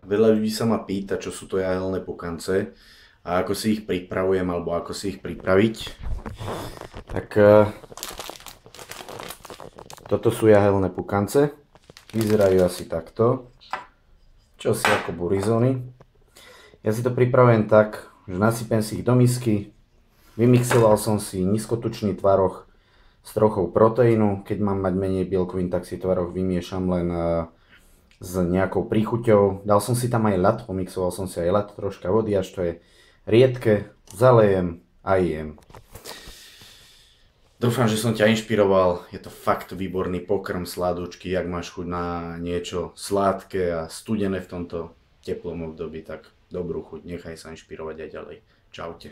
Veľa ľudí sa ma pýta, čo sú to jahelné pukance a ako si ich pripravujem alebo ako si ich pripraviť. Tak toto sú jahelné pukance. Vyzerajú asi takto. Čo si ako burizony. Ja si to pripravujem tak, že nasypem si ich do misky. Vymixoval som si nízkotučný tvaroh s trochou proteínu. Keď mám mať menej bielkovín, tak si tvaroh vymiešam len s nejakou príchuťou. Dal som si tam aj ľad, pomixoval som si aj ľad, troška vody, až to je riedke, zalejem a jem. Dúfam, že som ťa inšpiroval, je to fakt výborný pokrm, sladúčky, ak máš chuť na niečo sladké a studené v tomto teplom období, tak dobrú chuť, nechaj sa inšpirovať aj ďalej. Čaute.